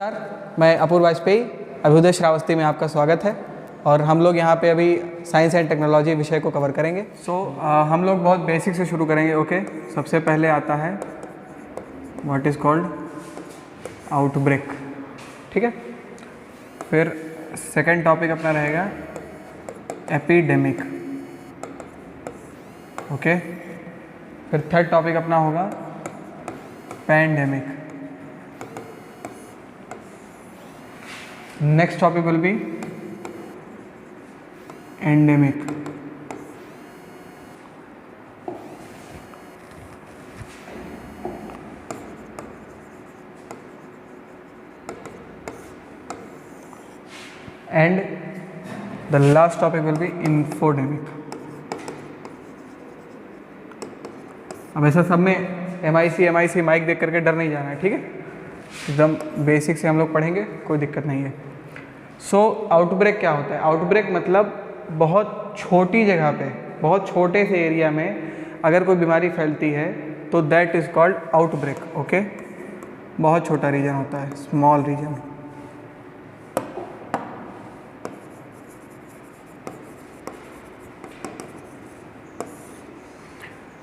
नमस्कार, मैं अपूर्व वाजपेयी अभ्युदय श्रावस्ती में आपका स्वागत है। और हम लोग यहाँ पे अभी साइंस एंड टेक्नोलॉजी विषय को कवर करेंगे। हम लोग बहुत बेसिक से शुरू करेंगे। ओके, सबसे पहले आता है व्हाट इज़ कॉल्ड आउटब्रेक। ठीक है, फिर सेकंड टॉपिक अपना रहेगा एपिडेमिक। ओके, फिर थर्ड टॉपिक अपना होगा pandemic. Next topic will be endemic. And the last topic will be infodemic. अब ऐसा सब में MIC माइक देख करके डर नहीं जाना है, ठीक है। एकदम बेसिक से हम लोग पढ़ेंगे, कोई दिक्कत नहीं है। आउटब्रेक क्या होता है? आउटब्रेक मतलब बहुत छोटी जगह पे, बहुत छोटे से एरिया में अगर कोई बीमारी फैलती है तो that is called outbreak. Okay, बहुत छोटा रीजन होता है, स्मॉल रीजन।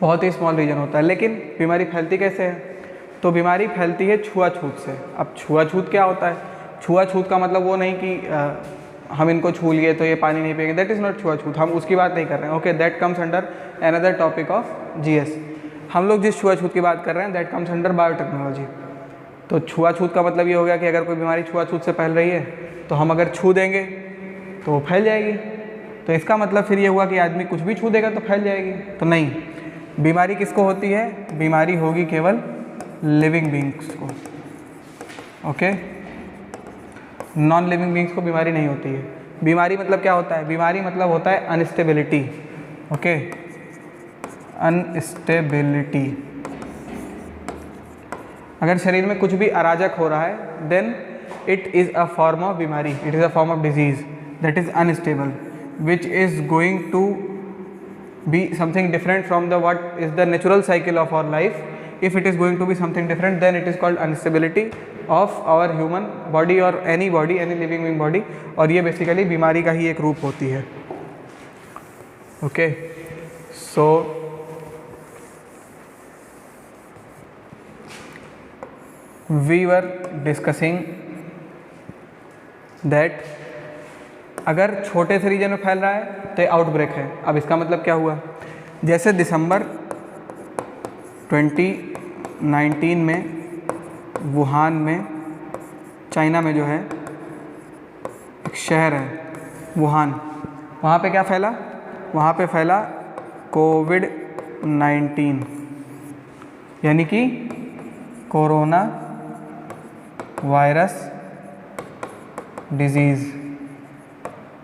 बहुत ही स्मॉल रीजन होता है। लेकिन बीमारी फैलती कैसे है? तो बीमारी फैलती है छुआछूत से। अब छुआछूत क्या होता है? छुआछूत का मतलब वो नहीं कि हम इनको छू लिए तो ये पानी नहीं पिएंगे, दैट इज़ नॉट छुआछूत। हम उसकी बात नहीं कर रहे हैं। Okay, that comes under another topic of GS। हम लोग जिस छुआछूत की बात कर रहे हैं दैट कम्स अंडर बायोटेक्नोलॉजी। तो छुआछूत का मतलब ये हो गया कि अगर कोई बीमारी छुआछूत से फैल रही है तो हम अगर छू देंगे तो वो फैल जाएगी। तो इसका मतलब फिर ये हुआ कि आदमी कुछ भी छू देगा तो फैल जाएगी? तो नहीं, बीमारी किसको होती है? बीमारी होगी केवल लिविंग बींग्स को। ओके, नॉन लिविंग बींग्स को बीमारी नहीं होती है। बीमारी मतलब क्या होता है? बीमारी मतलब होता है अनस्टेबिलिटी। Okay, instability. अगर शरीर में कुछ भी अराजक हो रहा है then it is a form of बीमारी, it is a form of disease that is unstable, which is going to be something different from the what is the natural cycle of our life. If it is going to be something different, then it is called instability of our human body or any body, any living being body। और ये basically बीमारी का ही एक रूप होती है। Okay, so we were discussing that अगर छोटे से रीजन में फैल रहा है तो आउटब्रेक है। अब इसका मतलब क्या हुआ? जैसे दिसंबर 2019 में वुहान में, चाइना में जो है एक शहर है वुहान, वहाँ पे क्या फैला? वहाँ पे फैला कोविड-19 यानी कि कोरोना वायरस डिजीज़।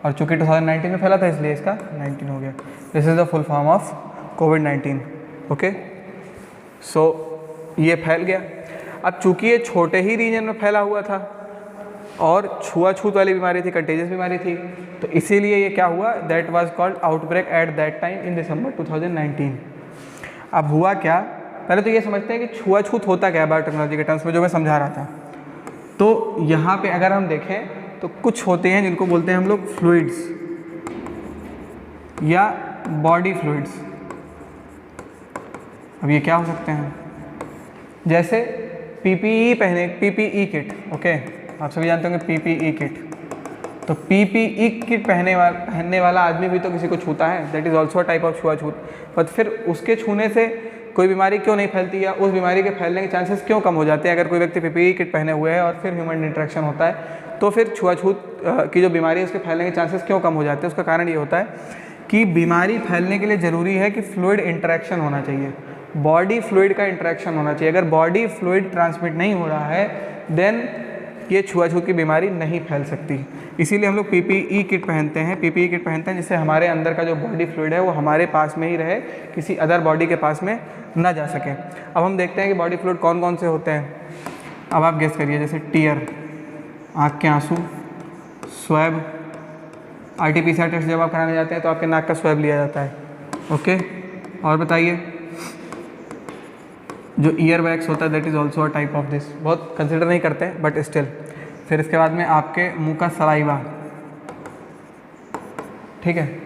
और चूँकि 2019 में फैला था इसलिए इसका 19 हो गया। This is the full form of कोविड-19। ओके, सो ये फैल गया। अब चूंकि ये छोटे ही रीजन में फैला हुआ था और छुआछूत वाली बीमारी थी, कंटेजियस बीमारी थी, तो इसीलिए ये क्या हुआ? That was called outbreak at that time in December 2019। अब हुआ क्या? पहले तो ये समझते हैं कि छुआछूत होता क्या है बायोटेक्नोलॉजी के टर्म्स में, जो मैं समझा रहा था। तो यहाँ पे अगर हम देखें तो कुछ होते हैं जिनको बोलते हैं हम लोग फ्लूइड्स या बॉडी फ्लूइड्स। अब ये क्या हो सकते हैं? जैसे PPE पहने, PPE किट। ओके, आप सभी जानते होंगे PPE किट। तो PPE किट पहनने वाला आदमी भी तो किसी को छूता है, that is also a type of छुआछूत। बट फिर उसके छूने से कोई बीमारी क्यों नहीं फैलती या उस बीमारी के फैलने के चांसेस क्यों कम हो जाते हैं? अगर कोई व्यक्ति PPE किट पहने हुए है और फिर ह्यूमन इंटरेक्शन होता है तो फिर छुआछूत की जो बीमारी है उसके फैलने के चांसेस क्यों कम हो जाते हैं? उसका कारण ये होता है कि बीमारी फैलने के लिए ज़रूरी है कि फ्लूइड इंटरेक्शन होना चाहिए, बॉडी फ्लूइड का इंटरेक्शन होना चाहिए। अगर बॉडी फ्लूइड ट्रांसमिट नहीं हो रहा है देन ये छुआछूत की बीमारी नहीं फैल सकती। इसीलिए हम लोग PPE किट पहनते हैं। PPE किट पहनते हैं जिससे हमारे अंदर का जो बॉडी फ्लूइड है वो हमारे पास में ही रहे, किसी अदर बॉडी के पास में ना जा सके। अब हम देखते हैं कि बॉडी फ्लूइड कौन कौन से होते हैं। अब आप गेस करिए, जैसे टीयर, आँख के आंसू, स्वैब। RT-PCR टेस्ट जब आप कराने जाते हैं तो आपके नाक का स्वैब लिया जाता है। ओके, और बताइए, जो ईयर वैक्स होता है that is also a type of this. बहुत कंसिडर नहीं करते हैं बट स्टिल। फिर इसके बाद में आपके मुंह का सलाइवा, ठीक है।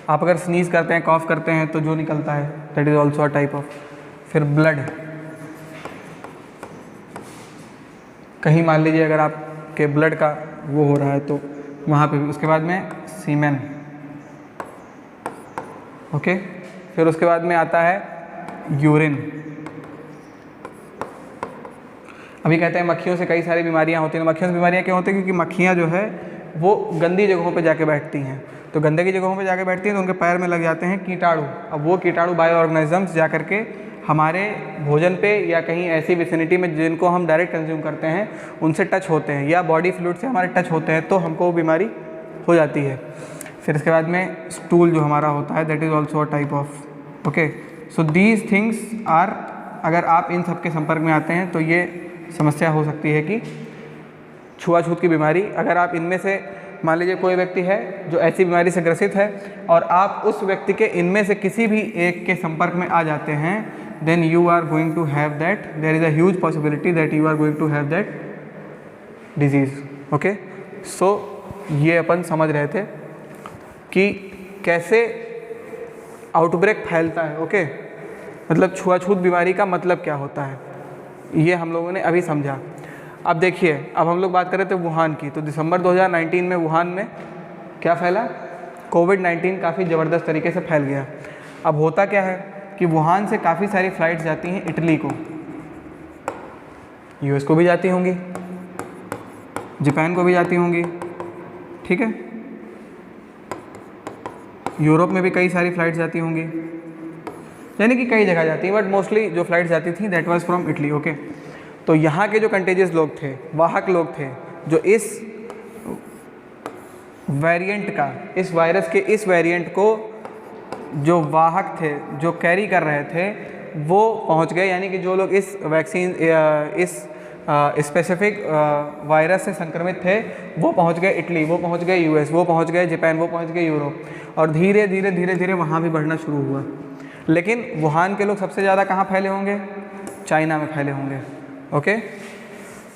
आप अगर स्नीज करते हैं, कॉफ करते हैं तो जो निकलता है that is also a type of. फिर ब्लड, कहीं मान लीजिए अगर आपके ब्लड का वो हो रहा है तो वहाँ पे भी। उसके बाद में सीमेन, ओके। फिर उसके बाद में आता है यूरिन। अभी कहते हैं मक्खियों से कई सारी बीमारियां होती हैं। मक्खियों से बीमारियां क्यों होती हैं? क्योंकि मक्खियां जो है वो गंदी जगहों पे जाके बैठती हैं। तो गंदगी जगहों पे जाके बैठती हैं तो उनके पैर में लग जाते हैं कीटाणु। अब वो कीटाणु बायो ऑर्गेनिजम्स जा करके हमारे भोजन पे या कहीं ऐसी विसिनिटी में जिनको हम डायरेक्ट कंज्यूम करते हैं उनसे टच होते हैं या बॉडी फ्लूइड से हमारे टच होते हैं तो हमको वो बीमारी हो जाती है। फिर इसके बाद में स्टूल जो हमारा होता है that is also a type of, okay. So these things are, अगर आप इन सब के संपर्क में आते हैं तो ये समस्या हो सकती है कि छुआछूत की बीमारी। अगर आप इनमें से मान लीजिए कोई व्यक्ति है जो ऐसी बीमारी से ग्रसित है और आप उस व्यक्ति के इनमें से किसी भी एक के संपर्क में आ जाते हैं then you are going to have that, there is a huge possibility that you are going to have that disease, okay. So ये अपन समझ रहे थे कि कैसे आउटब्रेक फैलता है, ओके। मतलब छुआछूत बीमारी का मतलब क्या होता है ये हम लोगों ने अभी समझा। अब देखिए, अब हम लोग बात कर रहे थे वुहान की। तो दिसंबर 2019 में वुहान में क्या फैला? कोविड-19 काफ़ी ज़बरदस्त तरीके से फैल गया। अब होता क्या है कि वुहान से काफ़ी सारी फ़्लाइट्स जाती हैं इटली को, यूएस को भी जाती होंगी, जापान को भी जाती होंगी, ठीक है। यूरोप में भी कई सारी फ़्लाइट्स जाती होंगी, यानी कि कई जगह जाती हैं, बट मोस्टली जो फ़्लाइट्स जाती थी that was from Italy, okay. तो यहाँ के जो कंटेजियस लोग थे, वाहक लोग थे, जो इस वेरिएंट का, इस वायरस के इस वेरिएंट को जो वाहक थे, जो कैरी कर रहे थे, वो पहुँच गए। यानी कि जो लोग इस वैक्सीन, इस स्पेसिफिक वायरस से संक्रमित थे वो पहुँच गए इटली, वो पहुँच गए यूएस, वो पहुँच गए जापान, वो पहुँच गए यूरोप, और धीरे धीरे धीरे धीरे वहाँ भी बढ़ना शुरू हुआ। लेकिन वुहान के लोग सबसे ज़्यादा कहाँ फैले होंगे? चाइना में फैले होंगे, ओके।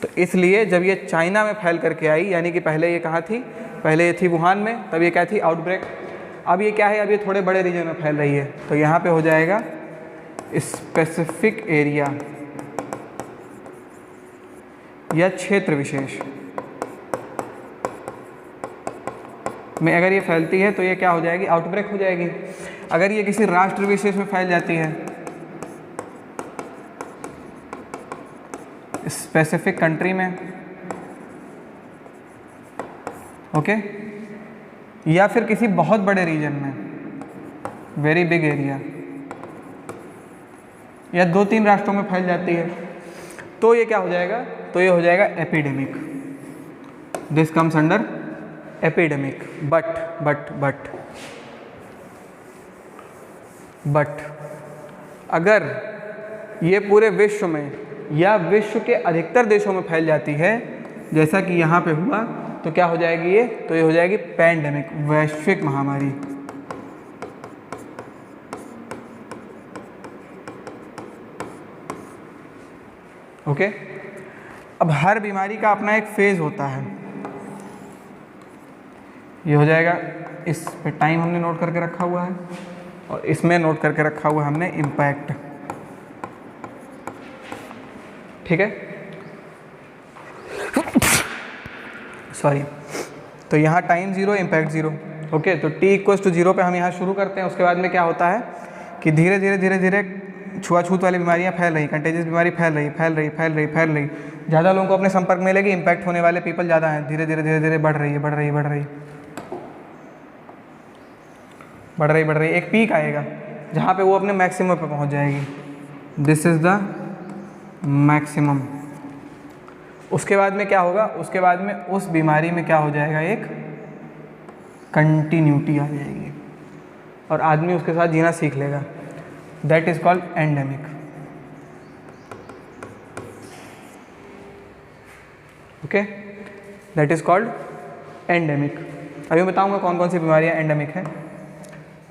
तो इसलिए जब ये चाइना में फैल करके आई, यानी कि पहले ये कहाँ थी? पहले ये थी वुहान में, तब ये क्या थी? आउटब्रेक। अब ये क्या है? अब ये थोड़े बड़े रीजन में फैल रही है, तो यहाँ पे हो जाएगा स्पेसिफिक एरिया या क्षेत्र विशेष में अगर ये फैलती है तो ये क्या हो जाएगी? आउटब्रेक हो जाएगी। अगर ये किसी राष्ट्र विशेष में फैल जाती है, स्पेसिफिक कंट्री में, ओके, या फिर किसी बहुत बड़े रीजन में, वेरी बिग एरिया, या 2-3 राष्ट्रों में फैल जाती है, तो ये क्या हो जाएगा? तो ये हो जाएगा epidemic. This comes under epidemic. But अगर ये पूरे विश्व में या विश्व के अधिकतर देशों में फैल जाती है, जैसा कि यहाँ पे हुआ, तो क्या हो जाएगी ये? तो ये हो जाएगी पैंडेमिक, वैश्विक महामारी। ओके। अब हर बीमारी का अपना एक फेज होता है। ये हो जाएगा, इस पे टाइम हमने नोट करके रखा हुआ है और इसमें नोट करके रखा हुआ है हमने इम्पैक्ट, ठीक है, सॉरी। तो यहाँ टाइम 0, इम्पैक्ट 0, ओके। तो t=0 पे हम यहाँ शुरू करते हैं। उसके बाद में क्या होता है कि धीरे धीरे धीरे धीरे छुआछूत वाली बीमारियाँ फैल रही, कंटेजियस बीमारी फैल रही। ज़्यादा लोगों को अपने संपर्क में लेगी, इम्पैक्ट होने वाले पीपल ज़्यादा हैं, धीरे धीरे बढ़ रही। एक पीक आएगा जहाँ पे वो अपने मैक्सिमम पे पहुँच जाएगी। This is the maximum. उसके बाद में क्या होगा? उसके बाद में उस बीमारी में क्या हो जाएगा? एक कंटिन्यूटी आ जाएगी और आदमी उसके साथ जीना सीख लेगा। That is called endemic, okay. That is called endemic. अभी मैं बताऊंगा कौन कौन सी बीमारियां एंडेमिक हैं।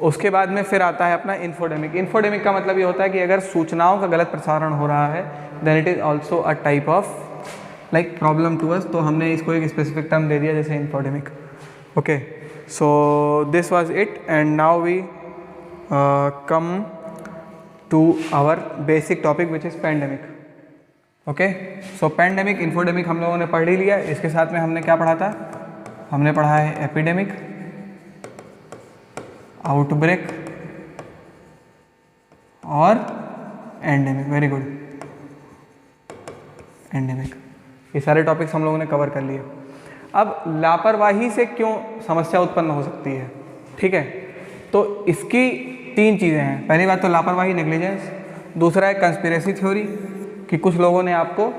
उसके बाद में फिर आता है अपना इन्फोडेमिक। इन्फोडेमिक का मतलब ये होता है कि अगर सूचनाओं का गलत प्रसारण हो रहा है then it is also a type of like problem to us, तो हमने इसको एक स्पेसिफिक टर्म दे दिया जैसे infodemic. Okay, so this was it and now we come to our basic topic which is pandemic. Okay, so pandemic infodemic हम लोगों ने पढ़ ही लिया। इसके साथ में हमने क्या पढ़ा था? हमने पढ़ा है एपिडेमिक, आउटब्रेक और एंडेमिक। Very good, endemic. ये सारे टॉपिक्स हम लोगों ने कवर कर लिए। अब लापरवाही से क्यों समस्या उत्पन्न हो सकती है, ठीक है? तो इसकी 3 चीज़ें हैं। पहली बात तो लापरवाही, नेग्लिजेंस। दूसरा है कंस्पिरेसी थ्योरी, कि कुछ लोगों ने आपको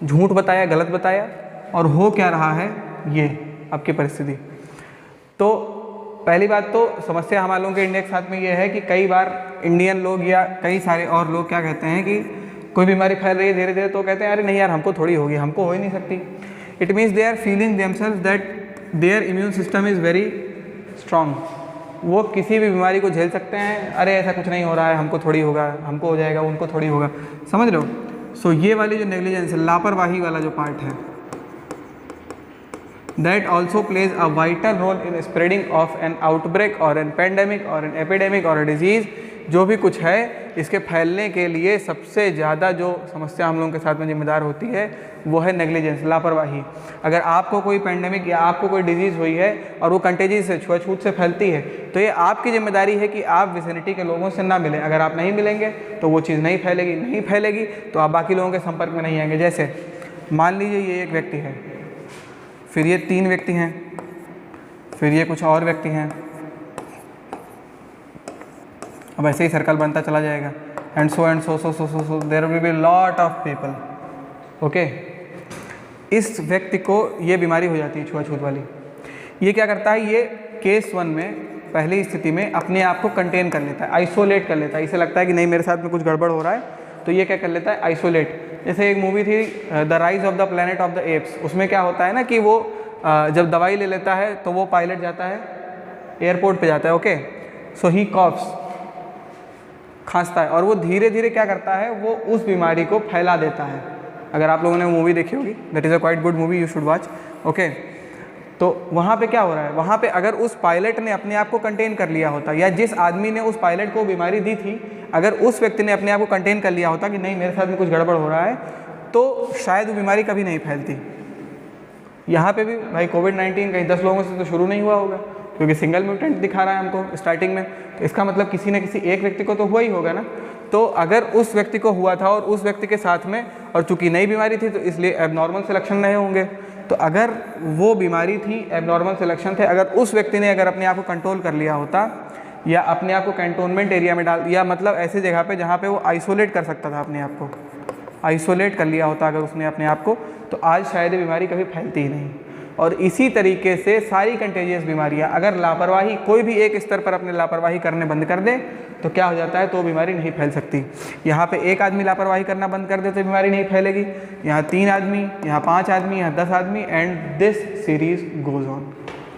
झूठ बताया, गलत बताया, और हो क्या रहा है ये आपकी परिस्थिति। तो पहली बात तो समस्या हमारे लोगों के इंडिया के साथ में ये है कि कई बार इंडियन लोग या कई सारे और लोग क्या कहते हैं कि कोई बीमारी फैल रही है धीरे धीरे, तो कहते हैं अरे नहीं यार हमको थोड़ी होगी, हमको हो ही नहीं सकती। It means they are feeling themselves that their immune system is very strong. वो किसी भी बीमारी को झेल सकते हैं। अरे ऐसा कुछ नहीं हो रहा है, हमको थोड़ी होगा, हमको हो जाएगा, उनको थोड़ी होगा। समझ रहे हो? सो ये वाली जो नेग्लिजेंस है, लापरवाही वाला जो पार्ट है, that also plays a vital role in spreading of an outbreak और एन पेंडेमिक और एन एपिडेमिक और अ डिजीज़। जो भी कुछ है, इसके फैलने के लिए सबसे ज़्यादा जो समस्या हम लोगों के साथ में जिम्मेदार होती है वो है नेग्लिजेंस, लापरवाही। अगर आपको कोई पेंडेमिक या आपको कोई डिजीज़ हुई है और वो कंटेजियस है, छुआछूत से फैलती है, तो ये आपकी जिम्मेदारी है कि आप विसिनिटी के लोगों से ना मिलें। अगर आप नहीं मिलेंगे तो वो चीज़ नहीं फैलेगी, नहीं फैलेगी तो आप बाकी लोगों के संपर्क में नहीं आएंगे। जैसे मान लीजिए ये एक व्यक्ति है, फिर ये 3 व्यक्ति हैं, फिर ये कुछ और व्यक्ति हैं, अब ऐसे ही सर्कल बनता चला जाएगा, and so there will be lot of people. Okay, इस व्यक्ति को ये बीमारी हो जाती है छुआछूत वाली। ये क्या करता है? ये केस 1 में पहली स्थिति में अपने आप को कंटेन कर लेता है, आइसोलेट कर लेता है। इसे लगता है कि नहीं मेरे साथ में कुछ गड़बड़ हो रहा है, तो ये क्या कर लेता है? आइसोलेट। जैसे एक मूवी थी the rise of the planet of the apps, उसमें क्या होता है ना कि वो जब दवाई ले लेता है तो वो पायलट जाता है एयरपोर्ट पे जाता है। ओके, सो ही कॉफ्स, खांसता है, और वो धीरे धीरे क्या करता है? वो उस बीमारी को फैला देता है। अगर आप लोगों ने वो मूवी देखी होगी, that is a quite good movie, you should watch. Okay, तो वहाँ पे क्या हो रहा है? वहाँ पे अगर उस पायलट ने अपने आप को कंटेन कर लिया होता, या जिस आदमी ने उस पायलट को बीमारी दी थी, अगर उस व्यक्ति ने अपने आप को कंटेन कर लिया होता कि नहीं मेरे साथ में कुछ गड़बड़ हो रहा है, तो शायद वो बीमारी कभी नहीं फैलती। यहाँ पे भी भाई कोविड-19 कहीं 10 लोगों से तो शुरू नहीं हुआ होगा, क्योंकि सिंगल म्यूटेंट दिखा रहा है हमको स्टार्टिंग में, तो इसका मतलब किसी न किसी एक व्यक्ति को तो हुआ ही होगा ना। तो अगर उस व्यक्ति को हुआ था और उस व्यक्ति के साथ में, और चूंकि नई बीमारी थी तो इसलिए एबनॉर्मल सिलेक्शन रहे होंगे, तो अगर वो बीमारी थी, एबनॉर्मल सिलेक्शन थे, अगर उस व्यक्ति ने अगर अपने आप को कंट्रोल कर लिया होता या अपने आप को कैंटोनमेंट एरिया में डाल दिया, मतलब ऐसी जगह पे जहाँ पे वो आइसोलेट कर सकता था अपने आप को, आइसोलेट कर लिया होता अगर उसने अपने आप को, तो आज शायद ये बीमारी कभी फैलती ही नहीं। और इसी तरीके से सारी कंटेजियस बीमारियां, अगर लापरवाही, कोई भी एक स्तर पर अपने लापरवाही करने बंद कर दे तो क्या हो जाता है? तो बीमारी नहीं फैल सकती। यहाँ पे एक आदमी लापरवाही करना बंद कर दे तो बीमारी नहीं फैलेगी, यहाँ 3 आदमी, यहाँ 5 आदमी, यहाँ 10 आदमी, and this series goes on.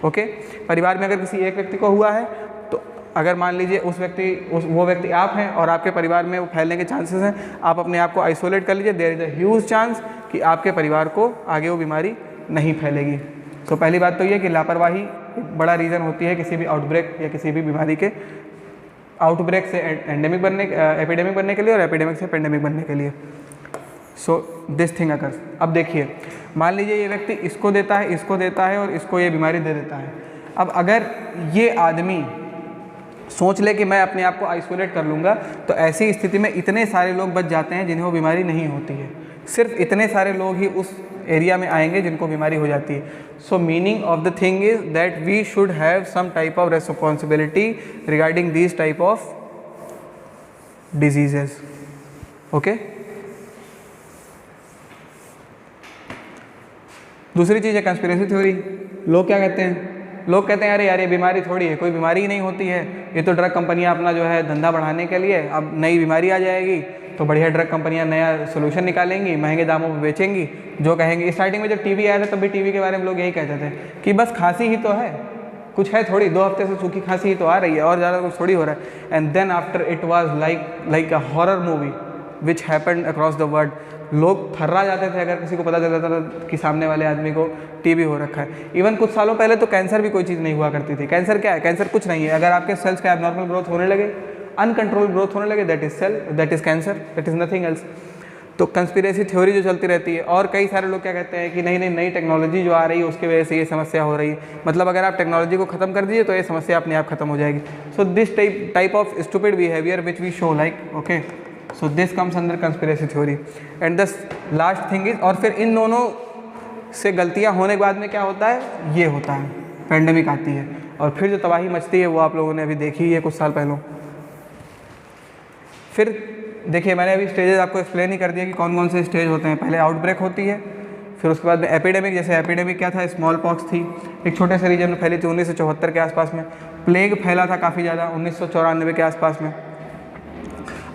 Okay, परिवार में अगर किसी एक व्यक्ति को हुआ है, तो अगर मान लीजिए वो व्यक्ति आप हैं और आपके परिवार में वो फैलने के चांसेस हैं, आप अपने आप को आइसोलेट कर लीजिए, there is a huge chance कि आपके परिवार को आगे वो बीमारी नहीं फैलेगी। तो पहली बात तो ये कि लापरवाही एक बड़ा रीज़न होती है किसी भी आउटब्रेक या किसी भी बीमारी के, आउटब्रेक से एंडेमिक बनने, एपिडेमिक बनने के लिए, और एपिडेमिक से पेंडेमिक बनने के लिए। So this thing occurs. अब देखिए, मान लीजिए ये व्यक्ति इसको देता है, इसको देता है और इसको ये बीमारी दे देता है। अब अगर ये आदमी सोच ले कि मैं अपने आप को आइसोलेट कर लूँगा, तो ऐसी स्थिति में इतने सारे लोग बच जाते हैं जिन्हें वो बीमारी नहीं होती है। सिर्फ इतने सारे लोग ही उस एरिया में आएंगे जिनको बीमारी हो जाती है। So meaning of the thing is that we should have some type of responsibility regarding this type of diseases. Okay, दूसरी चीज़ है कंस्पिरेसी थ्योरी। लोग क्या कहते हैं? लोग कहते हैं अरे यार ये बीमारी थोड़ी है, कोई बीमारी ही नहीं होती है, ये तो ड्रग कंपनियां अपना जो है धंधा बढ़ाने के लिए अब नई बीमारी आ जाएगी तो बढ़िया ड्रग कंपनियां नया सोल्यूशन निकालेंगी, महंगे दामों में बेचेंगी। जो कहेंगे, स्टार्टिंग में जब टीवी आया था तब भी टीवी के बारे में लोग यही कहते थे कि बस खांसी ही तो है, कुछ है थोड़ी, 2 हफ्ते से सूखी खांसी ही तो आ रही है और ज़्यादा कुछ थोड़ी हो रहा है। And then after it was like a horror movie which happened across the world. लोग थर्रा जाते थे अगर किसी को पता चलता था कि सामने वाले आदमी को टीबी हो रखा है। इवन कुछ सालों पहले तो कैंसर भी कोई चीज़ नहीं हुआ करती थी। कैंसर क्या है? कैंसर कुछ नहीं है, अगर आपके सेल्स का एबनॉर्मल ग्रोथ होने लगे, अनकंट्रोल ग्रोथ होने लगे, that is cancer, that is nothing else. तो कंस्पिरेसी थ्योरी जो चलती रहती है, और कई सारे लोग क्या कहते हैं कि नहीं नई टेक्नोलॉजी जो आ रही है उसकी वजह से ये समस्या हो रही है। मतलब अगर आप टेक्नोलॉजी को खत्म कर दीजिए तो ये समस्या अपने आप खत्म हो जाएगी। So this type of stupid behaviour which we show like, okay, so this comes under conspiracy theory. And the last thing is, और फिर इन दोनों से गलतियाँ होने के बाद में क्या होता है, ये होता है, पेंडेमिक आती है, और फिर जो तबाही मचती है वो आप लोगों ने अभी देखी ही है कुछ साल पहले। फिर देखिए, मैंने अभी स्टेजेस आपको एक्सप्लेन ही कर दिया कि कौन कौन से स्टेज होते हैं। पहले आउटब्रेक होती है, फिर उसके बाद में एपिडेमिक। जैसे एपिडेमिक क्या था, स्मॉल पॉक्स थी, एक छोटे से रीजन में फैली थी 1974 के आसपास में। प्लेग फैला था काफ़ी ज़्यादा 1994 के आसपास में।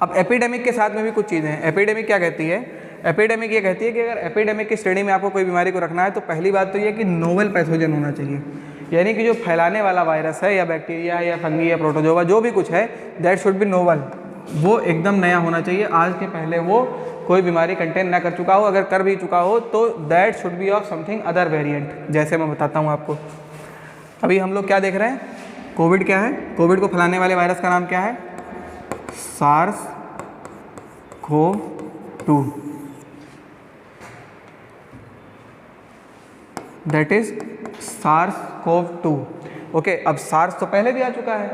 अब एपिडेमिक के साथ में भी कुछ चीज़ें हैं। एपिडेमिक क्या कहती है? एपिडेमिक ये कहती है कि अगर एपिडेमिक की श्रेणी में आपको कोई बीमारी को रखना है तो पहली बात तो ये कि नोवेल पैथोजन होना चाहिए, यानी कि जो फैलाने वाला वायरस है या बैक्टीरिया या फंगी या प्रोटोजोवा जो भी कुछ है, दैट शुड बी नोवेल, वो एकदम नया होना चाहिए। आज के पहले वो कोई बीमारी कंटेन ना कर चुका हो, अगर कर भी चुका हो तो that should be of something other variant. जैसे मैं बताता हूँ आपको, अभी हम लोग क्या देख रहे हैं, कोविड क्या है, कोविड को फैलाने वाले वायरस का नाम क्या है, SARS-CoV-2, that is SARS-CoV-2। Okay, अब सार्स तो पहले भी आ चुका है,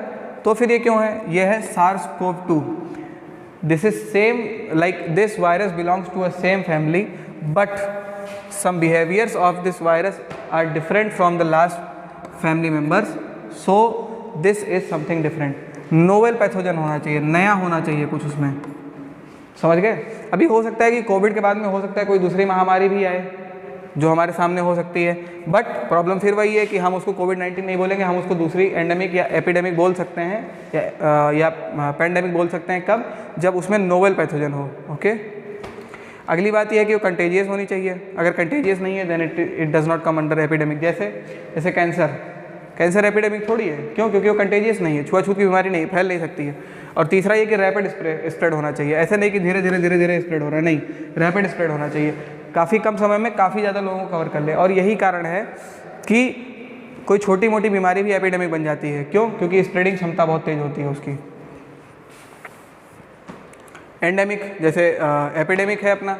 तो फिर ये क्यों है, ये है SARS-CoV-2। This is same like this virus belongs to a same family, but some behaviours of this virus are different from the last family members, so this is something different. Novel pathogen होना चाहिए, नया होना चाहिए कुछ उसमें, समझ गए। अभी हो सकता है कि कोविड के बाद में हो सकता है कोई दूसरी महामारी भी आए जो हमारे सामने हो सकती है, बट प्रॉब्लम फिर वही है कि हम उसको कोविड-19 नहीं बोलेंगे, हम उसको दूसरी एंडेमिक या एपिडेमिक बोल सकते हैं या पेंडेमिक बोल सकते हैं। कब? जब उसमें नोवेल पैथोजन हो। ओके, अगली बात यह है कि वो कंटेजियस होनी चाहिए। अगर कंटेजियस नहीं है then it does not come under epidemic. जैसे कैंसर एपिडेमिक थोड़ी है, क्यों? क्योंकि वो कंटेजियस नहीं है, छुआछूत की बीमारी नहीं, फैल नहीं सकती है। और तीसरा ये कि रैपिड स्प्रेड होना चाहिए, ऐसे नहीं कि धीरे धीरे स्प्रेड हो रहा है, नहीं, रैपिड स्प्रेड होना चाहिए, काफ़ी कम समय में काफ़ी ज़्यादा लोगों को कवर कर ले। और यही कारण है कि कोई छोटी मोटी बीमारी भी एपिडेमिक बन जाती है। क्यों? क्योंकि स्प्रेडिंग क्षमता बहुत तेज़ होती है उसकी। एंडेमिक जैसे एपिडेमिक है अपना,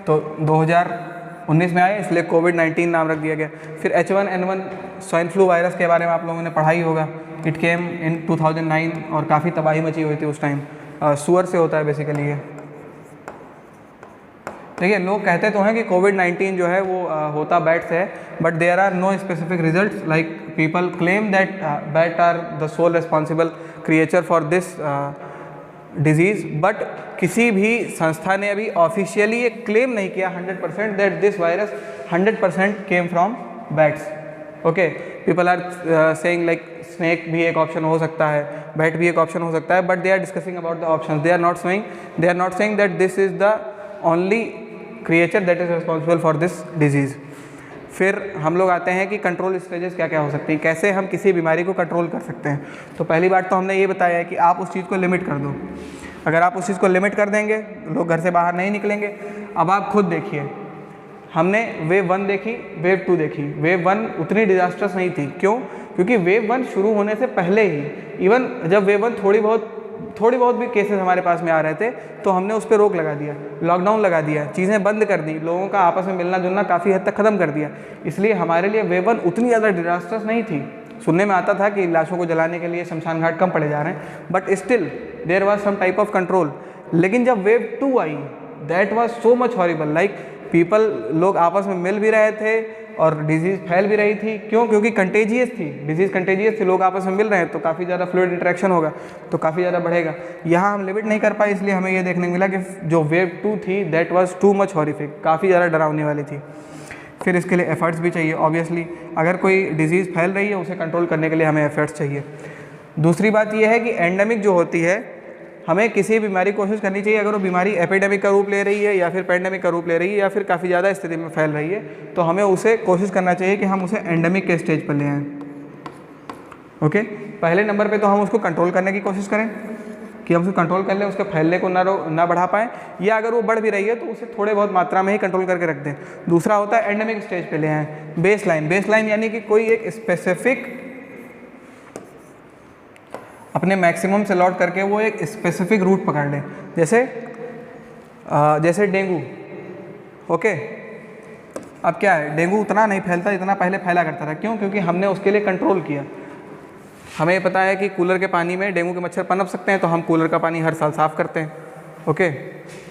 तो 2019 में आया, इसलिए कोविड-19 नाम रख दिया गया। फिर H1N1 स्वाइन फ्लू वायरस के बारे में आप लोगों ने पढ़ा ही होगा। इट केम इन 2009 और काफ़ी तबाही मची हुई थी उस टाइम। सुअर से होता है बेसिकली ये। देखिए, लोग कहते तो हैं कि कोविड-19 जो है वो होता बैट से है, but there are no specific results. Like people claim that bat are the sole responsible creature for this disease, but किसी भी संस्था ने अभी ऑफिशियली ये क्लेम नहीं किया 100% that this virus 100% came from bats. Okay, people are saying like snake भी एक ऑप्शन हो सकता है, बैट भी एक ऑप्शन हो सकता है, but they are discussing about the options. They are not saying that this is the only creature that is responsible for this disease. फिर हम लोग आते हैं कि कंट्रोल स्टेजेस क्या क्या हो सकती हैं, कैसे हम किसी बीमारी को कंट्रोल कर सकते हैं। तो पहली बात तो हमने ये बताया है कि आप उस चीज़ को लिमिट कर दो। अगर आप उस चीज़ को लिमिट कर देंगे, लोग घर से बाहर नहीं निकलेंगे। अब आप खुद देखिए, हमने वेव 1 देखी, वेव 2 देखी। वेव 1 उतनी डिजास्टर्स नहीं थी, क्यों? क्योंकि वेव 1 शुरू होने से पहले ही, इवन जब वेव 1 थोड़ी बहुत भी केसेस हमारे पास में आ रहे थे, तो हमने उस पर रोक लगा दिया, लॉकडाउन लगा दिया, चीज़ें बंद कर दी, लोगों का आपस में मिलना जुलना काफ़ी हद तक ख़त्म कर दिया। इसलिए हमारे लिए वेव 1 उतनी ज़्यादा डिजास्टर्स नहीं थी। सुनने में आता था कि लाशों को जलाने के लिए शमशान घाट कम पड़े जा रहे हैं, but still there was some type of control. लेकिन जब वेव 2 आई, that was so much horrible. Like लोग आपस में मिल भी रहे थे और डिजीज़ फैल भी रही थी। क्यों? क्योंकि कंटेजियस थी, डिजीज़ कंटेजियस थी, लोग आपस में मिल रहे हैं तो काफ़ी ज़्यादा फ्लूइड इंटरेक्शन होगा, तो काफ़ी ज़्यादा बढ़ेगा। यहाँ हम लिमिट नहीं कर पाए, इसलिए हमें ये देखने को मिला कि जो वेव 2 थी that was too much horrific, काफ़ी ज़्यादा डरावने वाली थी। फिर इसके लिए एफर्ट्स भी चाहिए ऑब्वियसली। अगर कोई डिजीज़ फैल रही है उसे कंट्रोल करने के लिए हमें एफर्ट्स चाहिए। दूसरी बात यह है कि एंडेमिक जो होती है, हमें किसी बीमारी की कोशिश करनी चाहिए, अगर वो बीमारी एपिडेमिक का रूप ले रही है या फिर पेंडेमिक का रूप ले रही है या फिर काफ़ी ज़्यादा स्थिति में फैल रही है, तो हमें उसे कोशिश करना चाहिए कि हम उसे एंडेमिक के स्टेज पर ले आएँ। ओके, पहले नंबर पे तो हम उसको कंट्रोल करने की कोशिश करें। कि हम उसको कंट्रोल कर लें, उसके फैलने को ना बढ़ा पाएँ, या अगर वो बढ़ भी रही है तो उसे थोड़े बहुत मात्रा में ही कंट्रोल करके रख दें। दूसरा होता है एंडेमिक स्टेज पे ले आएँ। बेस लाइन यानी कि कोई एक स्पेसिफिक अपने मैक्सिमम से लौट करके वो एक स्पेसिफिक रूट पकड़ लें, जैसे डेंगू। ओके, अब क्या है, डेंगू उतना नहीं फैलता जितना पहले फैला करता था। क्यों? क्योंकि हमने उसके लिए कंट्रोल किया। हमें पता है कि कूलर के पानी में डेंगू के मच्छर पनप सकते हैं, तो हम कूलर का पानी हर साल साफ़ करते हैं। ओके,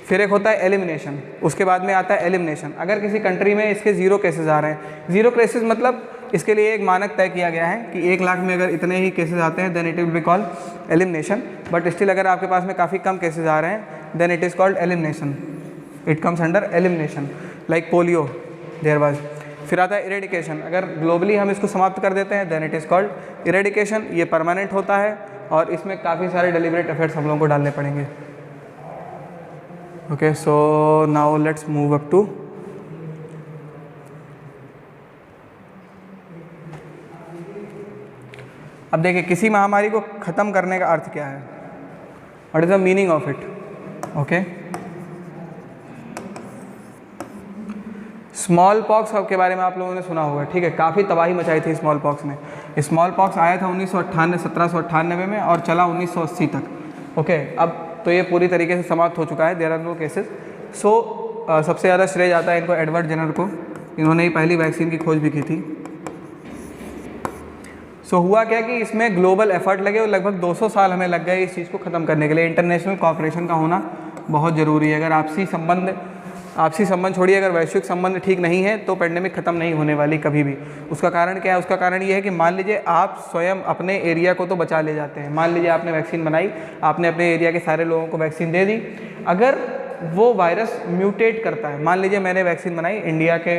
फिर एक होता है एलिमिनेशन, उसके बाद में आता है एलिमिनेशन। अगर किसी कंट्री में इसके 0 केसेस आ रहे हैं, 0 केसेस मतलब इसके लिए एक मानक तय किया गया है कि 1 लाख में अगर इतने ही केसेस आते हैं then it will be called elimination. But still अगर आपके पास में काफ़ी कम केसेस आ रहे हैं then it is called elimination, it comes under elimination. Like polio there was. फिर आता है इरेडिकेशन, अगर ग्लोबली हम इसको समाप्त कर देते हैं then it is called eradication. ये परमानेंट होता है और इसमें काफ़ी सारे डेलिब्रेट एफर्ट्स हम लोगों को डालने पड़ेंगे। Okay, so now let's move up to अब देखिए किसी महामारी को ख़त्म करने का अर्थ क्या है, what is the meaning of it. Okay, small pox के बारे में आप लोगों ने सुना होगा, ठीक है, काफ़ी तबाही मचाई थी स्मॉल पॉक्स ने। स्मॉल पॉक्स आया था 1798 में और चला 1980 तक। ओके, अब तो ये पूरी तरीके से समाप्त हो चुका है, देयर आर नो केसेस। सो सबसे ज़्यादा श्रेय जाता है इनको एडवर्ड जेनर को, इन्होंने ही पहली वैक्सीन की खोज भी की थी। सो हुआ क्या कि इसमें ग्लोबल एफर्ट लगे और लगभग 200 साल हमें लग गए इस चीज़ को ख़त्म करने के लिए। इंटरनेशनल कॉपरेशन का होना बहुत ज़रूरी है। अगर आपसी संबंध छोड़िए, अगर वैश्विक संबंध ठीक नहीं है तो पेंडेमिक ख़त्म नहीं होने वाली कभी भी। उसका कारण क्या है? उसका कारण ये है कि मान लीजिए आप स्वयं अपने एरिया को तो बचा ले जाते हैं। मान लीजिए आपने वैक्सीन बनाई, आपने अपने एरिया के सारे लोगों को वैक्सीन दे दी, अगर वो वायरस म्यूटेट करता है, मान लीजिए मैंने वैक्सीन बनाई, इंडिया के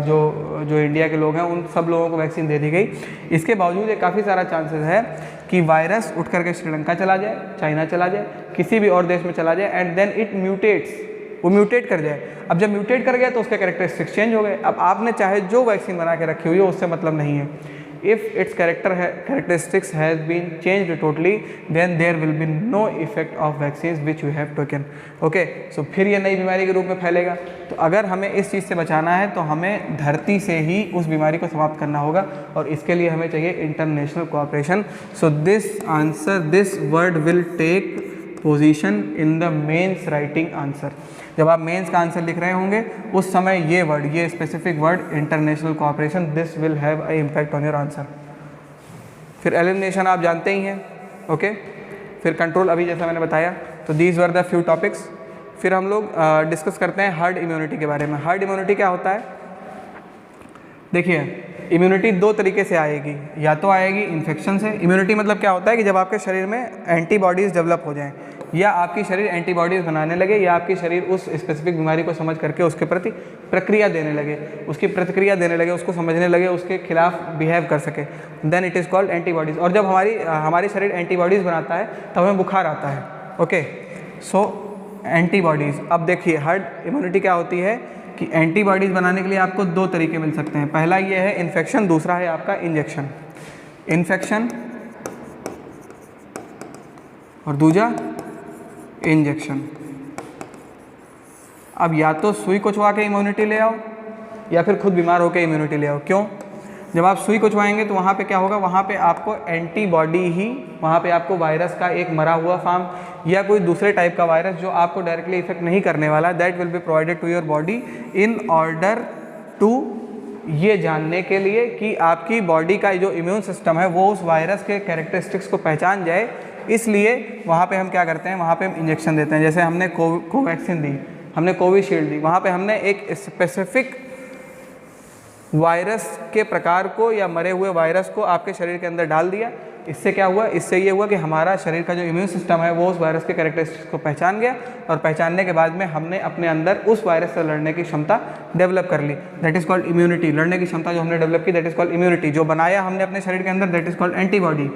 जो इंडिया के लोग हैं उन सब लोगों को वैक्सीन दे दी गई, इसके बावजूद ये काफ़ी सारा चांसेस है कि वायरस उठ करके श्रीलंका चला जाए, चाइना चला जाए, किसी भी और देश में चला जाए एंड देन इट म्यूटेट्स, वो म्यूटेट कर जाए। अब जब म्यूटेट कर गया तो उसके कैरेक्टरिस्टिक्स चेंज हो गए। अब आपने चाहे जो वैक्सीन बना के रखी हुई है उससे मतलब नहीं है। If its characteristics has been changed totally, then there will be no effect of vaccines which you have taken. Okay, so फिर ये नई बीमारी के रूप में फैलेगा। तो अगर हमें इस चीज़ से बचाना है तो हमें धरती से ही उस बीमारी को समाप्त करना होगा और इसके लिए हमें चाहिए international cooperation. So this word will take position in the mains writing answer. जब आप मेंस का आंसर लिख रहे होंगे उस समय ये specific word international cooperation, this will have a impact on your answer. फिर एलिमिनेशन आप जानते ही हैं। ओके, फिर कंट्रोल अभी जैसा मैंने बताया। तो these were the few topics. फिर हम लोग डिस्कस करते हैं हर्ड इम्यूनिटी के बारे में। हर्ड इम्यूनिटी क्या होता है? देखिए, इम्यूनिटी दो तरीके से आएगी, या तो आएगी इन्फेक्शन से। इम्यूनिटी मतलब क्या होता है कि जब आपके शरीर में एंटीबॉडीज़ डेवलप हो जाएं, या आपकी शरीर एंटीबॉडीज़ बनाने लगे, या आपकी शरीर उस स्पेसिफिक बीमारी को समझ करके उसके प्रति प्रतिक्रिया देने लगे, उसको समझने लगे, उसके खिलाफ बिहेव कर सके, then it is called antibodies. और जब हमारी शरीर एंटीबॉडीज़ बनाता है तब हमें बुखार आता है। ओके, सो एंटीबॉडीज़। अब देखिए हर्ड इम्यूनिटी क्या होती है कि एंटीबॉडीज़ बनाने के लिए आपको दो तरीके मिल सकते हैं। पहला ये है इन्फेक्शन, दूसरा है आपका इंजेक्शन। इन्फेक्शन और दूसरा इंजेक्शन। अब या तो सुई कुचवा के इम्यूनिटी ले आओ या फिर खुद बीमार होकर इम्यूनिटी ले आओ। क्यों? जब आप सुई कुचवाएंगे तो वहाँ पे क्या होगा, वहाँ पे आपको एंटीबॉडी ही, वहाँ पे आपको वायरस का एक मरा हुआ फॉर्म या कोई दूसरे टाइप का वायरस जो आपको डायरेक्टली इफेक्ट नहीं करने वाला, that will be provided to your body in order to, ये जानने के लिए कि आपकी बॉडी का जो इम्यून सिस्टम है वो उस वायरस के कैरेक्टरिस्टिक्स को पहचान जाए। इसलिए वहाँ पे हम क्या करते हैं, वहाँ पे हम इंजेक्शन देते हैं। जैसे हमने कोवैक्सीन दी, हमने कोविशील्ड दी, वहाँ पे हमने एक स्पेसिफिक वायरस के प्रकार को या मरे हुए वायरस को आपके शरीर के अंदर डाल दिया। इससे क्या हुआ, इससे ये हुआ कि हमारा शरीर का जो इम्यून सिस्टम है वो उस वायरस के कैरेक्टरिस्टिक्स को पहचान गया और पहचानने के बाद में हमने अपने अंदर उस वायरस से लड़ने की क्षमता डेवलप कर ली, दैट इज़ कॉल्ड इम्यूनिटी। लड़ने की क्षमता जो हमने डेवलप की दैट इज़ कॉल्ड इम्यूनिटी। जो बनाया हमने अपने शरीर के अंदर दैट इज़ कॉल्ड एंटीबॉडी।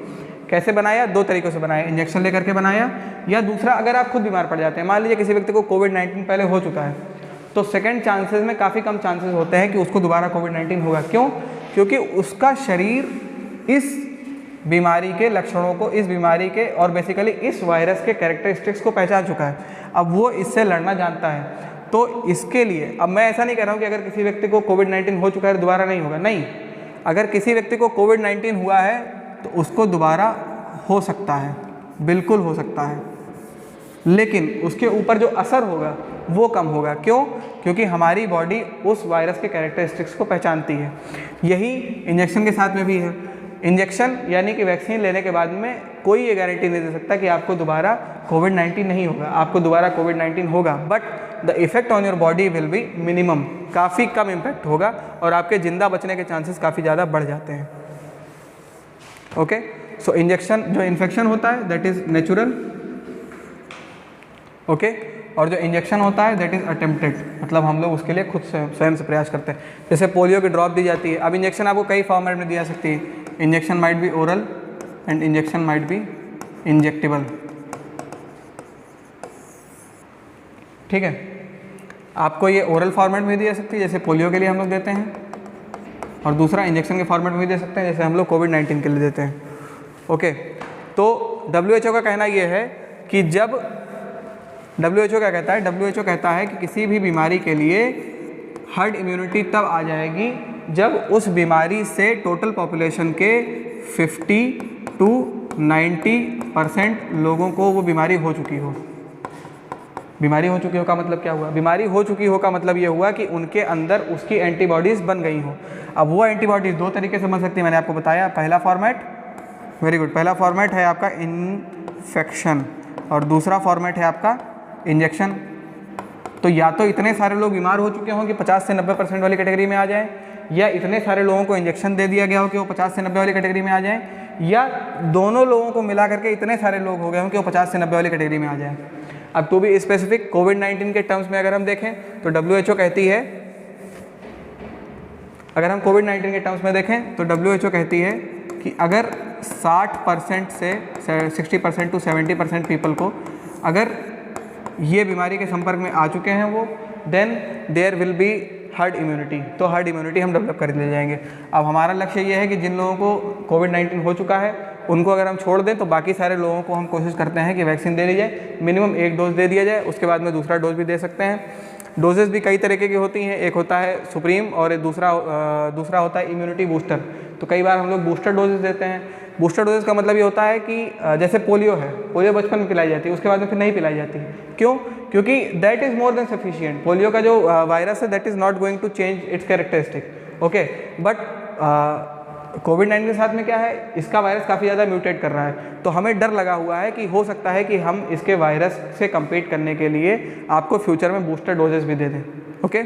कैसे बनाया? दो तरीक़ों से बनाया, इंजेक्शन लेकर के बनाया, या दूसरा अगर आप खुद बीमार पड़ जाते हैं। मान लीजिए किसी व्यक्ति को कोविड-19 पहले हो चुका है तो सेकेंड चांसेस में काफ़ी कम चांसेस होते हैं कि उसको दोबारा कोविड-19 होगा। क्यों? क्योंकि उसका शरीर इस बीमारी के लक्षणों को, इस बीमारी के और बेसिकली इस वायरस के कैरेक्टरिस्टिक्स को पहचान चुका है, अब वो इससे लड़ना जानता है। तो इसके लिए अब मैं ऐसा नहीं कह रहा हूँ कि अगर किसी व्यक्ति को कोविड-19 हो चुका है दोबारा नहीं होगा, नहीं, अगर किसी व्यक्ति को कोविड-19 हुआ है तो उसको दोबारा हो सकता है, बिल्कुल हो सकता है, लेकिन उसके ऊपर जो असर होगा वो कम होगा। क्यों? क्योंकि हमारी बॉडी उस वायरस के कैरेक्टरिस्टिक्स को पहचानती है। यही इंजेक्शन के साथ में भी है। इंजेक्शन यानी कि वैक्सीन लेने के बाद में कोई ये गारंटी नहीं दे सकता कि आपको दोबारा कोविड-19 नहीं होगा, आपको दोबारा कोविड-19 होगा, but the effect on your body will be minimum, काफ़ी कम इम्पैक्ट होगा और आपके ज़िंदा बचने के चांसेस काफ़ी ज़्यादा बढ़ जाते हैं। ओके, सो इंजेक्शन जो इन्फेक्शन होता है दैट इज़ नेचुरल, ओके, और जो इंजेक्शन होता है दैट इज़ अटेम्प्टेड, मतलब हम लोग उसके लिए खुद से स्वयं से प्रयास करते हैं। जैसे पोलियो की ड्रॉप दी जाती है, अब इंजेक्शन आपको कई फॉर्मेट में दी जा सकती है। Injection might be oral and injection might be injectable, ठीक है। आपको ये ओरल फॉर्मेट में दी जा सकती है जैसे पोलियो के लिए हम लोग देते हैं, और दूसरा इंजेक्शन के फॉर्मेट में भी दे सकते हैं जैसे हम लोग कोविड-19 के लिए देते हैं। ओके, तो WHO का कहना ये है कि जब WHO क्या कहता है, WHO कहता है कि किसी भी बीमारी के लिए हर्ड इम्यूनिटी तब आ जाएगी जब उस बीमारी से टोटल पॉपुलेशन के 50 to 90% लोगों को वो बीमारी हो चुकी हो। बीमारी हो चुकी हो का मतलब क्या हुआ? बीमारी हो चुकी हो का मतलब ये हुआ कि उनके अंदर उसकी एंटीबॉडीज़ बन गई हो। अब वो एंटीबॉडीज़ दो तरीके से बन सकती है, मैंने आपको बताया। पहला फॉर्मेट, वेरी गुड, पहला फॉर्मेट है आपका इन्फेक्शन और दूसरा फॉर्मेट है आपका इंजेक्शन। तो या तो इतने सारे लोग बीमार हो चुके हों कि 50 से 90% वाली कैटेगरी में आ जाएं, या इतने सारे लोगों को इंजेक्शन दे दिया गया हो कि वो 50 से 90 वाली कैटेगरी में आ जाएं, या दोनों लोगों को मिला करके इतने सारे लोग हो गए हों कि वो 50 से 90 वाली कैटेगरी में आ जाएं। अब टू बी स्पेसिफिक, कोविड-19 के टर्म्स में अगर हम देखें तो WHO कहती है, अगर हम कोविड-19 के टर्म्स में देखें तो WHO कहती है कि अगर 60% से 60% to 70% पीपल को अगर ये बीमारी के संपर्क में आ चुके हैं वो, then there will be herd immunity, तो हर्ड इम्यूनिटी हम डेवलप कर ले जाएंगे। अब हमारा लक्ष्य ये है कि जिन लोगों को कोविड-19 हो चुका है उनको अगर हम छोड़ दें तो बाकी सारे लोगों को हम कोशिश करते हैं कि वैक्सीन दे दी जाए, मिनिमम 1 डोज दे दिया जाए, उसके बाद में दूसरा डोज भी दे सकते हैं। डोजेस भी कई तरीके की होती हैं, एक होता है सुप्रीम और दूसरा होता है इम्यूनिटी बूस्टर। तो कई बार हम लोग बूस्टर डोजेस देते हैं। बूस्टर डोजेस का मतलब ये होता है कि जैसे पोलियो है, पोलियो बचपन में पिलाई जाती है, उसके बाद में फिर नहीं पिलाई जाती है। क्यों? क्योंकि that is more than sufficient. Polio का जो वायरस है that is not going to change its characteristic, okay, but कोविड-19 के साथ में क्या है, इसका वायरस काफ़ी ज़्यादा म्यूटेट कर रहा है, तो हमें डर लगा हुआ है कि हो सकता है कि हम इसके वायरस से कम्पीट करने के लिए आपको फ्यूचर में बूस्टर डोजेस भी दे दें। Okay,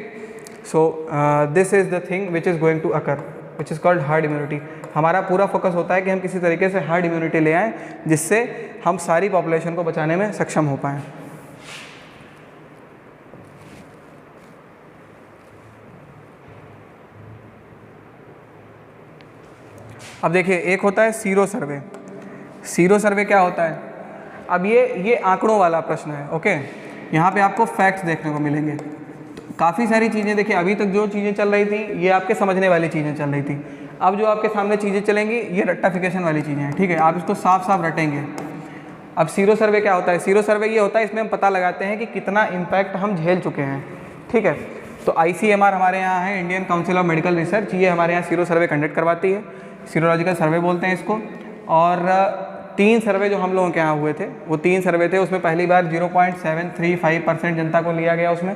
so this is the thing which is going to occur, which is called herd immunity. हमारा पूरा फोकस होता है कि हम किसी तरीके से हार्ड इम्यूनिटी ले आएँ जिससे हम सारी पॉपुलेशन को बचाने में सक्षम हो पाएँ। अब देखिए, एक होता है सीरो सर्वे। सीरो सर्वे क्या होता है? अब ये आंकड़ों वाला प्रश्न है। ओके, यहाँ पे आपको फैक्ट्स देखने को मिलेंगे। तो काफ़ी सारी चीज़ें देखिए, अभी तक जो चीज़ें चल रही थी ये आपके समझने वाली चीज़ें चल रही थी। अब जो आपके सामने चीज़ें चलेंगी ये रट्टाफिकेशन वाली चीज़ें हैं, ठीक है, आप इसको साफ साफ रटेंगे। अब सीरो सर्वे क्या होता है? सीरो सर्वे ये होता है, इसमें हम पता लगाते हैं कि कितना इम्पैक्ट हम झेल चुके हैं, ठीक है। तो ICMR हमारे यहाँ है, Indian council of medical research, ये हमारे यहाँ सीरो सर्वे कंडक्ट करवाती है, सीरोलॉजिकल सर्वे बोलते हैं इसको। और 3 सर्वे जो हम लोगों के यहाँ हुए थे, वो 3 सर्वे थे। उसमें पहली बार 0.735% जनता को लिया गया उसमें,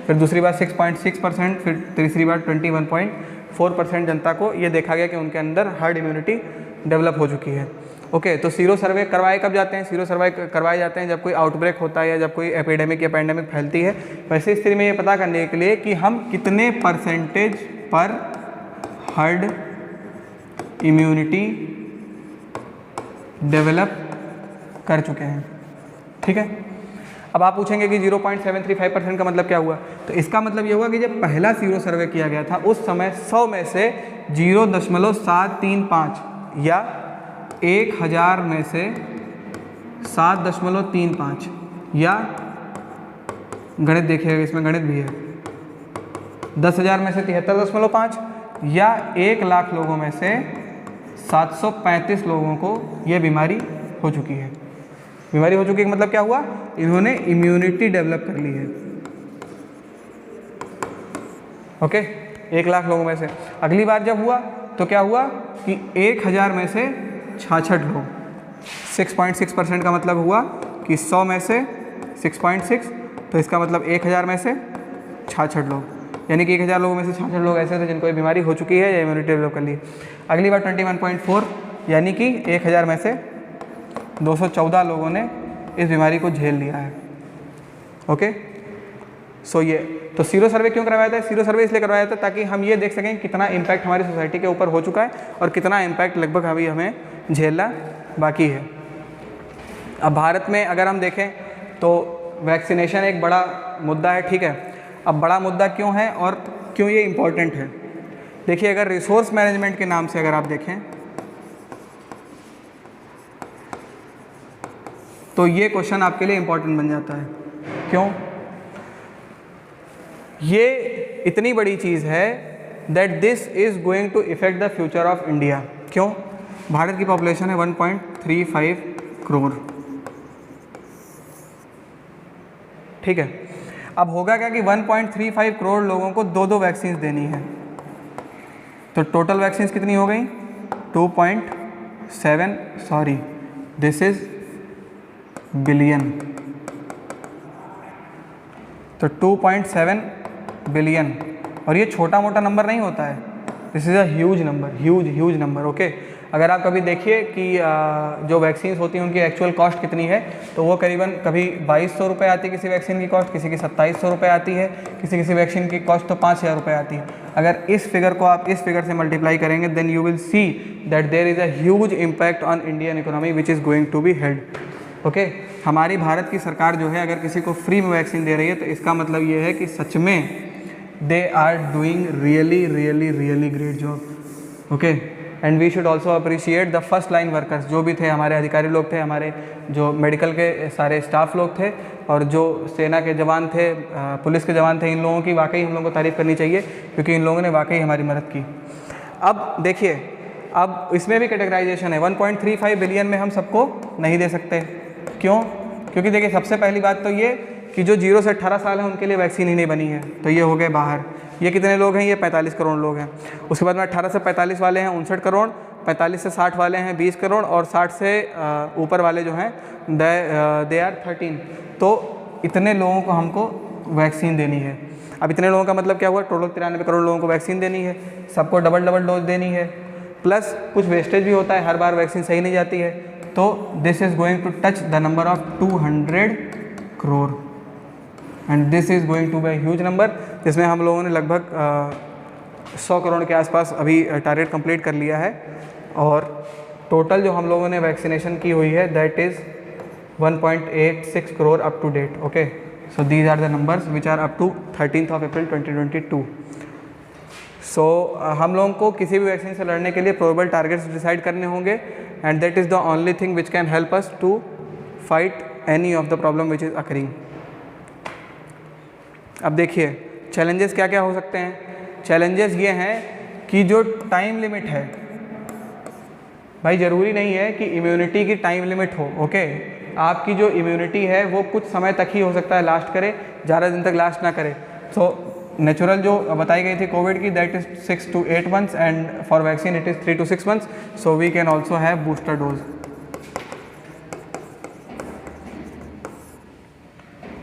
फिर दूसरी बार 6.6%, फिर तीसरी बार 21.4% जनता को ये देखा गया कि उनके अंदर हर्ड इम्यूनिटी डेवलप हो चुकी है। ओके, तो सीरो सर्वे करवाए कब जाते हैं? सीरो सर्वे करवाए जाते हैं जब कोई आउटब्रेक होता है या जब कोई एपिडेमिक या पैंडेमिक फैलती है। वैसे स्थिति में ये पता करने के लिए कि हम कितने परसेंटेज पर हर्ड इम्यूनिटी डेवलप कर चुके हैं, ठीक है। अब आप पूछेंगे कि 0.735% का मतलब क्या हुआ? तो इसका मतलब ये हुआ कि जब पहला सीरो सर्वे किया गया था उस समय 100 में से 0.735 या 1000 में से 7.35 या गणित देखिएगा, इसमें गणित भी है, 10,000 में से 73.5 या 1 लाख लोगों में से 735 लोगों को ये बीमारी हो चुकी है। बीमारी हो चुकी है मतलब क्या हुआ, इन्होंने इम्यूनिटी डेवलप कर ली है। ओके, 1 लाख लोगों में से। अगली बार जब हुआ तो क्या हुआ कि 1000 में से 66 लोग, 6.6% का मतलब हुआ कि 100 में से 6.6, तो इसका मतलब 1000 में से 66 लोग, यानी कि 1000 लोगों में से 66 लोग ऐसे थे जिनको ये बीमारी हो चुकी है या इम्यूनिटी डेवलप कर ली। अगली बार 21.4, यानी कि 1000 में से 214 लोगों ने इस बीमारी को झेल लिया है। ओके, सो ये तो सीरो सर्वे क्यों करवाया था? सीरो सर्वे इसलिए करवाया था ताकि हम ये देख सकें कितना इम्पैक्ट हमारी सोसाइटी के ऊपर हो चुका है और कितना इम्पैक्ट लगभग अभी हमें झेलना बाकी है। अब भारत में अगर हम देखें तो वैक्सीनेशन एक बड़ा मुद्दा है, ठीक है। अब बड़ा मुद्दा क्यों है और क्यों ये इम्पोर्टेंट है? देखिए, अगर रिसोर्स मैनेजमेंट के नाम से अगर आप देखें तो ये क्वेश्चन आपके लिए इम्पोर्टेंट बन जाता है। क्यों? ये इतनी बड़ी चीज़ है that this is going to effect the future of India. क्यों? भारत की पॉपुलेशन है 1.35 करोड़, ठीक है। अब होगा क्या कि 1.35 करोड़ लोगों को 2-2 वैक्सीन देनी है, तो टोटल वैक्सीन कितनी हो गई? 2.7 सॉरी दिस इज बिलियन, तो 2.7 बिलियन। और ये छोटा मोटा नंबर नहीं होता है, this is a huge number, huge number. Okay, अगर आप कभी देखिए कि जो वैक्सीन होती हैं उनकी एक्चुअल कॉस्ट कितनी है, तो वो करीबन कभी 2200 रुपये आती है किसी वैक्सीन की कॉस्ट, किसी की 2700 रुपये आती है, किसी वैक्सीन की कॉस्ट तो 5000 रुपये आती है। अगर इस फिगर को आप इस फिगर से मल्टीप्लाई करेंगे then you will see that there is a huge impact on Indian economy which is going to be held. Okay, हमारी भारत की सरकार जो है अगर किसी को फ्री में वैक्सीन दे रही है तो इसका मतलब ये है कि सच में they are doing really great job. Okay, and we should also appreciate the first line workers, जो भी थे हमारे अधिकारी लोग थे, हमारे जो मेडिकल के सारे स्टाफ लोग थे और जो सेना के जवान थे, पुलिस के जवान थे, इन लोगों की वाकई हम लोगों को तारीफ़ करनी चाहिए क्योंकि इन लोगों ने वाकई हमारी मदद की। अब देखिए, अब इसमें भी कैटेगराइजेशन है। 1.35 बिलियन में हम सबको नहीं दे सकते। क्यों? क्योंकि देखिए, सबसे पहली बात तो ये कि जो 0 से 18 साल हैं उनके लिए वैक्सीन ही नहीं बनी है, तो ये हो गए बाहर। ये कितने लोग हैं? ये 45 करोड़ लोग हैं। उसके बाद में 18 से 45 वाले हैं 59 करोड़, 45 से 60 वाले हैं 20 करोड़ और 60 से ऊपर वाले जो हैं दे आर 13। तो इतने लोगों को हमको वैक्सीन देनी है। अब इतने लोगों का मतलब क्या हुआ? टोटल 93 करोड़ लोगों को वैक्सीन देनी है, सबको डबल डोज देनी है, प्लस कुछ वेस्टेज भी होता है, हर बार वैक्सीन सही नहीं जाती है। तो this is going to touch the number of 200 crore and this is going to be huge number, जिसमें हम लोगों ने लगभग 100 करोड़ के आसपास अभी टारगेट कंप्लीट कर लिया है। और टोटल जो हम लोगों ने वैक्सीनेशन की हुई है that is 1.86 crore up to date. Okay, so these are the numbers which are up to 13 April 2022। So हम लोगों को किसी भी वैक्सीन से लड़ने के लिए प्रोबेबल टारगेट्स डिसाइड करने होंगे and that is the only thing which can help us to fight any of the problem which is occurring. अब देखिए, चैलेंजेस क्या क्या हो सकते हैं। चैलेंजेस ये हैं कि जो टाइम लिमिट है, भाई ज़रूरी नहीं है कि इम्यूनिटी की टाइम लिमिट हो। ओके, आपकी जो इम्यूनिटी है वो कुछ समय तक ही हो सकता है लास्ट करे, ज़्यादा दिन तक लास्ट ना करे। तो नेचुरल जो बताई गई थी कोविड की that is 6 to 8 months and for vaccine it is 3 to 6 months। So we can also have booster dose.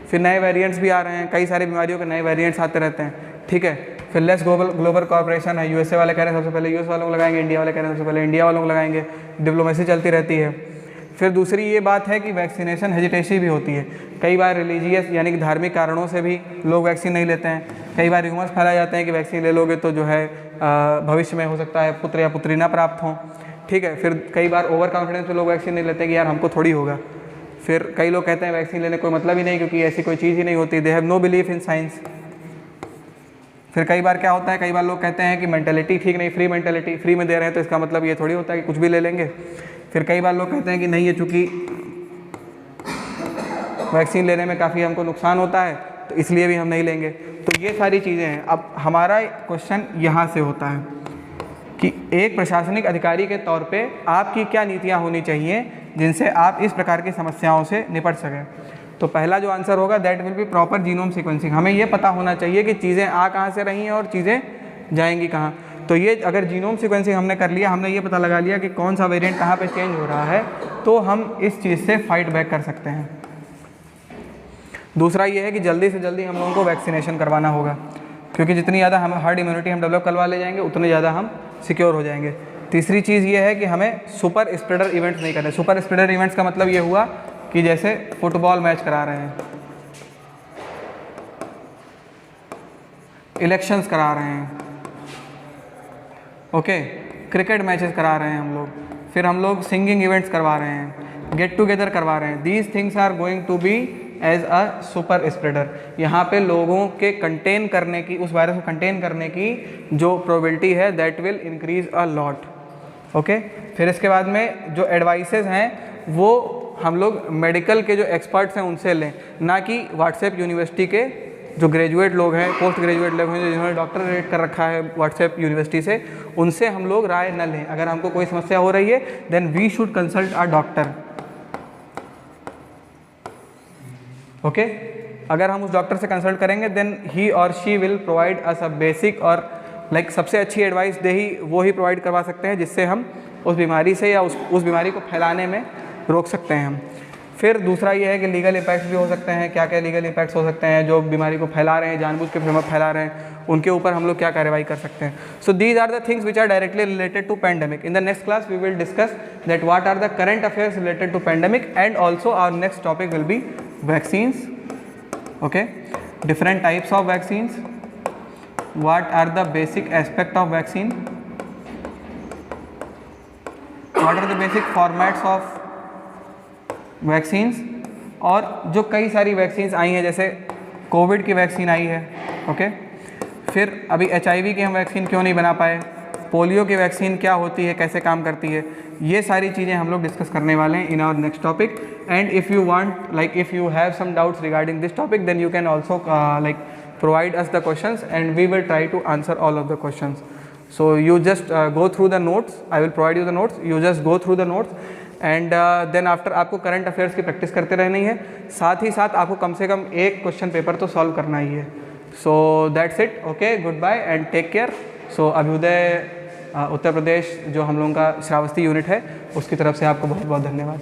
फिर नए वेरिएंट्स भी आ रहे हैं, कई सारी बीमारियों के नए वेरिएंट्स आते रहते हैं, ठीक है। फिर लेस ग्लोबल कॉर्पोरेशन है, यूएसए वाले कह रहे हैं सबसे पहले यूएस वालों को लगाएंगे, इंडिया वाले कह रहे हैं सबसे पहले इंडिया वालों को लगाएंगे, डिप्लोमेसी चलती रहती है। फिर दूसरी ये बात है कि वैक्सीनेशन हेजिटेसी भी होती है, कई बार रिलीजियस यानी कि धार्मिक कारणों से भी लोग वैक्सीन नहीं लेते हैं। कई बार रूमर्स फैलाए जाते हैं कि वैक्सीन ले लोगे तो जो है भविष्य में हो सकता है पुत्र या पुत्री ना प्राप्त हों, ठीक है। फिर कई बार ओवर कॉन्फिडेंस में लोग वैक्सीन नहीं लेते कि यार हमको थोड़ी होगा। फिर कई लोग कहते हैं वैक्सीन लेने कोई मतलब ही नहीं क्योंकि ऐसी कोई चीज़ ही नहीं होती, they have no belief in science. फिर कई बार क्या होता है, कई बार लोग कहते हैं कि मेंटेलिटी ठीक नहीं, फ्री मेंटेलिटी, फ्री में दे रहे हैं तो इसका मतलब ये थोड़ी होता है कि कुछ भी ले लेंगे। फिर कई बार लोग कहते हैं कि नहीं, ये चूँकि वैक्सीन लेने में काफ़ी हमको नुकसान होता है तो इसलिए भी हम नहीं लेंगे। तो ये सारी चीज़ें हैं। अब हमारा क्वेश्चन यहाँ से होता है कि एक प्रशासनिक अधिकारी के तौर पे आपकी क्या नीतियाँ होनी चाहिए जिनसे आप इस प्रकार की समस्याओं से निपट सकें। तो पहला जो आंसर होगा that will B proper genome sequencing. हमें ये पता होना चाहिए कि चीज़ें आ कहाँ से रही हैं और चीज़ें जाएंगी कहाँ। तो ये अगर जीनोम सीक्वेंसिंग हमने कर लिया, हमने ये पता लगा लिया कि कौन सा वेरिएंट कहाँ पे चेंज हो रहा है, तो हम इस चीज़ से फाइट बैक कर सकते हैं। दूसरा ये है कि जल्दी से जल्दी हम लोगों को वैक्सीनेशन करवाना होगा, क्योंकि जितनी ज़्यादा हम हर्ड इम्यूनिटी हम डेवलप करवा ले जाएंगे उतने ज़्यादा हम सिक्योर हो जाएंगे। तीसरी चीज़ ये है कि हमें सुपर स्प्रेडर इवेंट्स नहीं करने। सुपर स्प्रेडर इवेंट्स का मतलब ये हुआ कि जैसे फुटबॉल मैच करा रहे हैं, इलेक्शंस करा रहे हैं, ओके, क्रिकेट मैचेस करा रहे हैं हम लोग, फिर हम लोग सिंगिंग इवेंट्स करवा रहे हैं, गेट टुगेदर करवा रहे हैं। These things are going to be as a super spreader. यहाँ पे लोगों के कंटेन करने की, उस वायरस को कंटेन करने की जो प्रोबेबिलिटी है that will increase a lot, okay. फिर इसके बाद में जो एडवाइसेस हैं वो हम लोग मेडिकल के जो एक्सपर्ट्स हैं उनसे लें, ना कि व्हाट्सएप यूनिवर्सिटी के जो ग्रेजुएट लोग हैं, पोस्ट ग्रेजुएट लोग हैं, जिन्होंने डॉक्टरेट कर रखा है व्हाट्सएप यूनिवर्सिटी से, उनसे हम लोग राय न लें। अगर हमको कोई समस्या हो रही है then we should consult a doctor, okay. अगर हम उस डॉक्टर से कंसल्ट करेंगे देन ही और she will provide us a basic और लाइक सबसे अच्छी एडवाइस वो ही प्रोवाइड करवा सकते हैं जिससे हम उस बीमारी से या उस बीमारी को फैलाने में रोक सकते हैं हम। फिर दूसरा ये है कि लीगल इम्पैक्ट्स भी हो सकते हैं। क्या क्या लीगल इम्पैक्ट्स हो सकते हैं? जो बीमारी को फैला रहे हैं, जानबूझ के फैला रहे हैं, उनके ऊपर हम लोग क्या कार्रवाई कर सकते हैं। So these are the things which are directly related to pandemic. In the next class we will discuss that what are the current affairs related to pandemic and also our next topic will be vaccines, okay, different types of vaccines, what are the basic aspect of vaccine, what are the basic formats of vaccines, और जो कई सारी vaccines आई हैं जैसे Covid की vaccine आई है, okay. फिर अभी HIV की हम वैक्सीन क्यों नहीं बना पाए, पोलियो की वैक्सीन क्या होती है, कैसे काम करती है, ये सारी चीज़ें हम लोग डिस्कस करने वाले हैं in our next topic. And if you want like if you have some doubts regarding this topic then you can also like provide us the questions and we will try to answer all of the questions. So you just go through the notes, I will provide you the notes, you just go through the notes and then after आपको current affairs की practice करते रहनी है। साथ ही साथ आपको कम से कम एक क्वेश्चन पेपर तो सॉल्व करना ही है। So that's it, okay, good bye and take care. So Abhyuday Uttar Pradesh जो हम लोगों का श्रावस्ती यूनिट है उसकी तरफ से आपको बहुत बहुत धन्यवाद।